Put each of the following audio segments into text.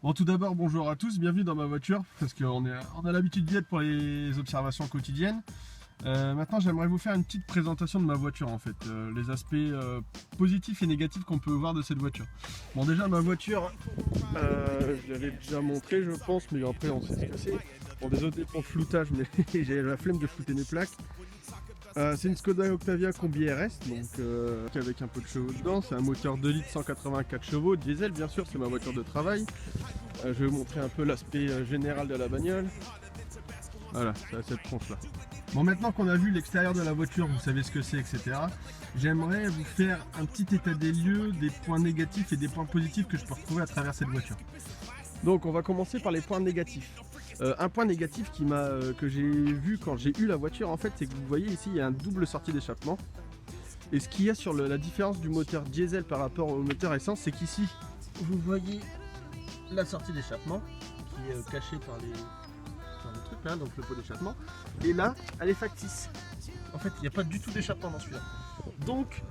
Bon, tout d'abord, bonjour à tous, bienvenue dans ma voiture, parce qu'on a l'habitude d'y être pour les observations quotidiennes. Maintenant, j'aimerais vous faire une petite présentation de ma voiture, en fait, les aspects positifs et négatifs qu'on peut voir de cette voiture. Bon, déjà, ma voiture, je l'avais déjà montré, je pense, mais après, on sait ce que c'est. Bon, désolé pour le floutage, mais j'ai la flemme de flouter mes plaques. C'est une Skoda Octavia Combi RS, donc avec un peu de chevaux dedans. C'est un moteur 2 litres 184 chevaux, diesel bien sûr, c'est ma voiture de travail. Je vais vous montrer un peu l'aspect général de la bagnole. Voilà, c'est à cette tronche là. Bon, maintenant qu'on a vu l'extérieur de la voiture, vous savez ce que c'est, etc. J'aimerais vous faire un petit état des lieux, des points négatifs et des points positifs que je peux retrouver à travers cette voiture. Donc on va commencer par les points négatifs. Un point négatif que j'ai vu quand j'ai eu la voiture, en fait, c'est que vous voyez ici, il y a un double sortie d'échappement. Et ce qu'il y a sur la différence du moteur diesel par rapport au moteur essence, c'est qu'ici, vous voyez la sortie d'échappement qui est cachée par les trucs, hein, donc le pot d'échappement. Et là, elle est factice. En fait, il n'y a pas du tout d'échappement dans celui-là. Donc,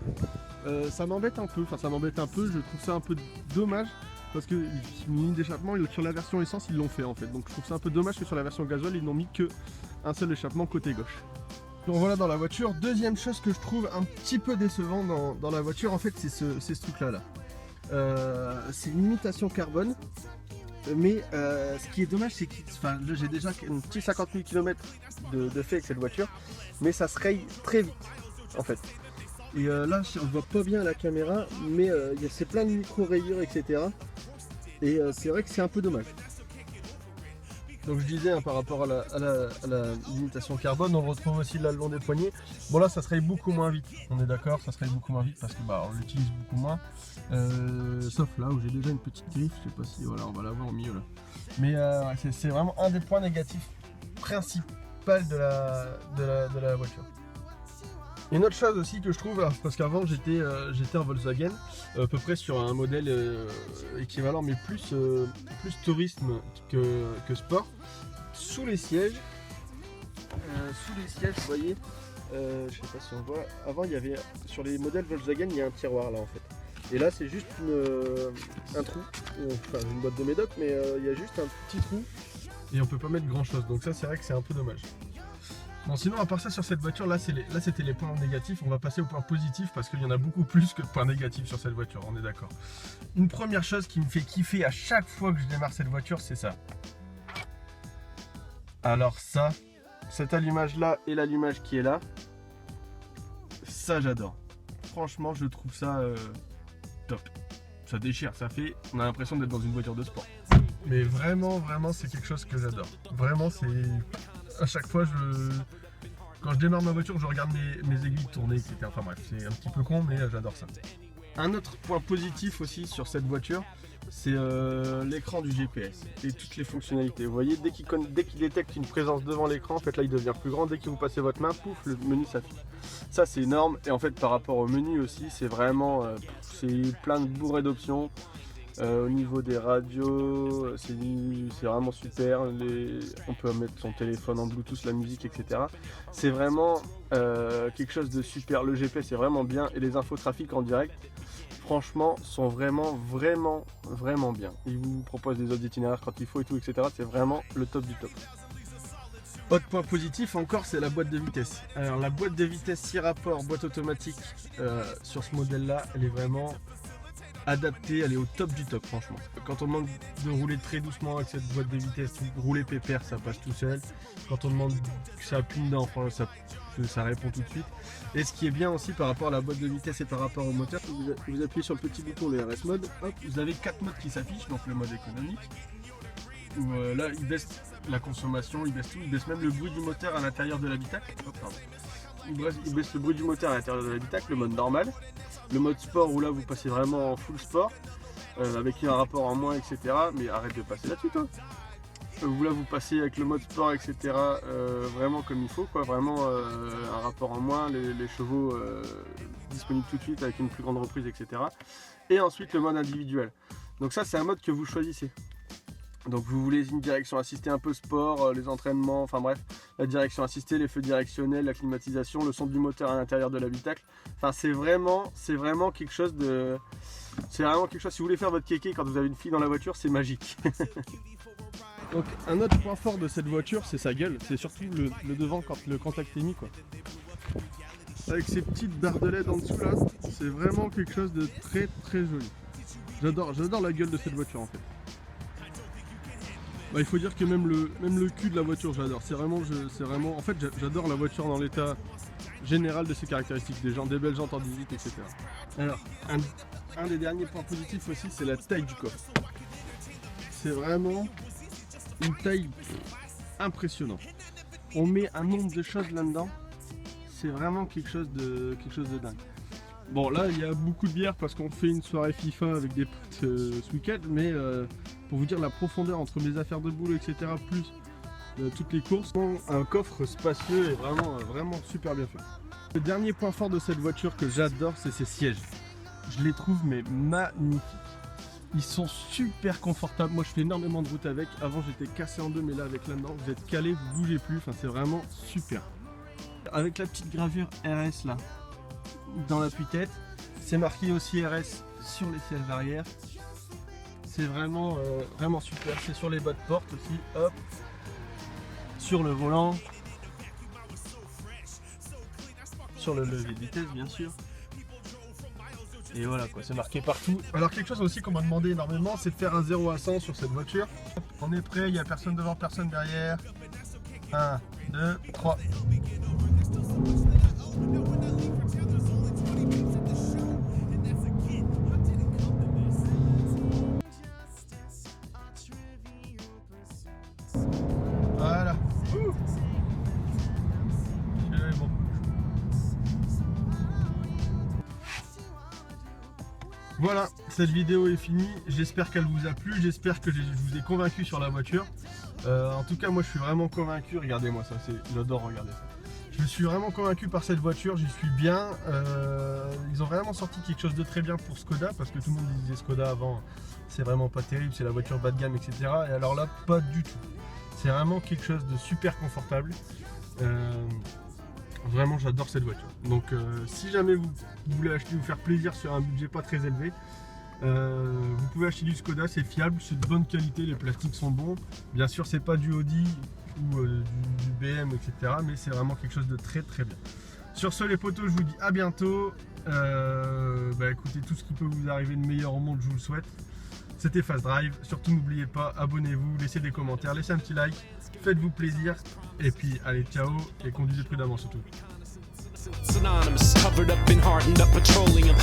ça m'embête un peu. Enfin, ça m'embête un peu. Je trouve ça un peu dommage. Parce que une ligne d'échappement, sur la version essence, ils l'ont fait en fait. Donc je trouve ça un peu dommage que sur la version gasoil, ils n'ont mis qu'un seul échappement côté gauche. Donc voilà dans la voiture. Deuxième chose que je trouve un petit peu décevant dans la voiture, en fait, c'est ce truc-là. C'est une imitation carbone. Mais ce qui est dommage, c'est que j'ai déjà un petit 50 000 km de fait avec cette voiture. Mais ça se raye très vite en fait. Et là, on ne voit pas bien à la caméra, mais c'est plein de micro-rayures, etc. Et c'est vrai que c'est un peu dommage. Donc je disais, hein, par rapport à la limitation carbone, on le retrouve aussi là le long des poignets. Bon là, ça se raye beaucoup moins vite. On est d'accord, ça se raye beaucoup moins vite parce que on l'utilise beaucoup moins. Sauf là où j'ai déjà une petite griffe, je sais pas si voilà, on va la voir au milieu là. Mais c'est vraiment un des points négatifs principaux de la voiture. Une autre chose aussi que je trouve, parce qu'avant j'étais en Volkswagen, à peu près sur un modèle équivalent mais plus tourisme que sport. Sous les sièges, vous voyez, je sais pas si on voit, avant il y avait, sur les modèles Volkswagen, il y a un tiroir là en fait. Et là c'est juste un trou, enfin une boîte de médoc, mais il y a juste un petit trou et on peut pas mettre grand chose, donc ça c'est vrai que c'est un peu dommage. Bon, sinon, à part ça, sur cette voiture, là c'était les points négatifs. On va passer aux points positifs parce qu'il y en a beaucoup plus que de points négatifs sur cette voiture, on est d'accord. Une première chose qui me fait kiffer à chaque fois que je démarre cette voiture, c'est ça. Alors ça, cet allumage-là et l'allumage qui est là, ça j'adore. Franchement, je trouve ça top. Ça déchire, on a l'impression d'être dans une voiture de sport. Mais vraiment, c'est quelque chose que j'adore. Vraiment, c'est... À chaque fois, quand je démarre ma voiture, je regarde mes aiguilles tourner, etc. Enfin bref, c'est un petit peu con, mais j'adore ça. Un autre point positif aussi sur cette voiture, c'est l'écran du GPS et toutes les fonctionnalités. Vous voyez, dès qu'il détecte une présence devant l'écran, en fait là il devient plus grand. Dès que vous passez votre main, pouf, le menu s'affiche. Ça c'est énorme. Et en fait par rapport au menu aussi, c'est vraiment c'est plein de bourrées d'options. Au niveau des radios, c'est vraiment super. On peut mettre son téléphone en Bluetooth, la musique, etc. C'est vraiment quelque chose de super. Le GPS est vraiment bien et les infotrafics en direct, franchement, sont vraiment bien. Ils vous proposent des autres itinéraires quand il faut et tout, etc. C'est vraiment le top du top. Autre point positif encore, c'est la boîte de vitesse. Alors la boîte de vitesse 6 rapports, boîte automatique sur ce modèle-là, elle est vraiment adaptée, elle est au top du top franchement. Quand on demande de rouler très doucement avec cette boîte de vitesse, rouler pépère, ça passe tout seul. Quand on demande que ça appuie dedans, ça répond tout de suite. Et ce qui est bien aussi par rapport à la boîte de vitesse et par rapport au moteur, vous appuyez sur le petit bouton, le RS mode, hop, vous avez 4 modes qui s'affichent, donc le mode économique, où là il baisse la consommation, il baisse tout, il baisse même le bruit du moteur à l'intérieur de l'habitacle. Il baisse le bruit du moteur à l'intérieur de l'habitacle, le mode normal. Le mode sport où là vous passez vraiment en full sport avec un rapport en moins, etc. Mais arrête de passer là-dessus toi. Où là vous passez avec le mode sport, etc. Vraiment comme il faut, quoi. Vraiment un rapport en moins, les chevaux disponibles tout de suite avec une plus grande reprise, etc. Et ensuite le mode individuel. Donc ça c'est un mode que vous choisissez. Donc vous voulez une direction assistée un peu sport, les entraînements, enfin bref, la direction assistée, les feux directionnels, la climatisation, le son du moteur à l'intérieur de l'habitacle. Enfin c'est vraiment quelque chose C'est vraiment quelque chose, si vous voulez faire votre kéké quand vous avez une fille dans la voiture, c'est magique. Donc un autre point fort de cette voiture, c'est sa gueule, c'est surtout le devant quand le contact est mis quoi. Avec ces petites barres de LED en dessous là, c'est vraiment quelque chose de très très joli. J'adore la gueule de cette voiture en fait. Bah, il faut dire que même le cul de la voiture j'adore, c'est vraiment, en fait j'adore la voiture dans l'état général de ses caractéristiques, des belles jantes en 18 etc. Alors, un des derniers points positifs aussi, c'est la taille du coffre. C'est vraiment une taille impressionnante. On met un nombre de choses là-dedans, c'est vraiment quelque chose de dingue. Bon là il y a beaucoup de bière parce qu'on fait une soirée FIFA avec des potes ce week-end, mais pour vous dire la profondeur entre mes affaires de boulot etc. plus toutes les courses, un coffre spacieux et vraiment super bien fait. Le dernier point fort de cette voiture que j'adore, c'est ses sièges. Je les trouve mais magnifiques. Ils sont super confortables. Moi je fais énormément de route avec. Avant j'étais cassé en deux, mais là avec là-dedans vous êtes calé, vous bougez plus. Enfin c'est vraiment super. Avec la petite gravure RS là dans l'appui-tête, c'est marqué aussi RS sur les sièges arrière. C'est vraiment super. C'est sur les bas de porte aussi. Hop. Sur le volant. Sur le levier de vitesse bien sûr. Et voilà quoi, c'est marqué partout. Alors quelque chose aussi qu'on m'a demandé énormément, c'est de faire un 0 à 100 sur cette voiture. On est prêt, il n'y a personne devant, personne derrière. 1, 2, 3. Voilà. Bon. Voilà, cette vidéo est finie, j'espère qu'elle vous a plu, j'espère que je vous ai convaincu sur la voiture. En tout cas moi je suis vraiment convaincu, regardez-moi ça, j'adore regarder ça. Je suis vraiment convaincu par cette voiture, j'y suis bien. Ils ont vraiment sorti quelque chose de très bien pour Skoda, parce que tout le monde disait Skoda avant, c'est vraiment pas terrible, c'est la voiture bas de gamme etc. Et alors là, pas du tout. C'est vraiment quelque chose de super confortable. Vraiment j'adore cette voiture. Donc si jamais vous voulez acheter, vous faire plaisir sur un budget pas très élevé, vous pouvez acheter du Skoda, c'est fiable, c'est de bonne qualité, les plastiques sont bons. Bien sûr c'est pas du Audi ou du BM etc. mais c'est vraiment quelque chose de très très bien. Sur ce les potos, je vous dis à bientôt. Écoutez, tout ce qui peut vous arriver de meilleur au monde, je vous le souhaite. C'était Fast Drive, surtout n'oubliez pas, abonnez-vous, laissez des commentaires, laissez un petit like, faites-vous plaisir, et puis allez ciao, et conduisez prudemment surtout. Synonymous, covered up and hardened up, patrolling them.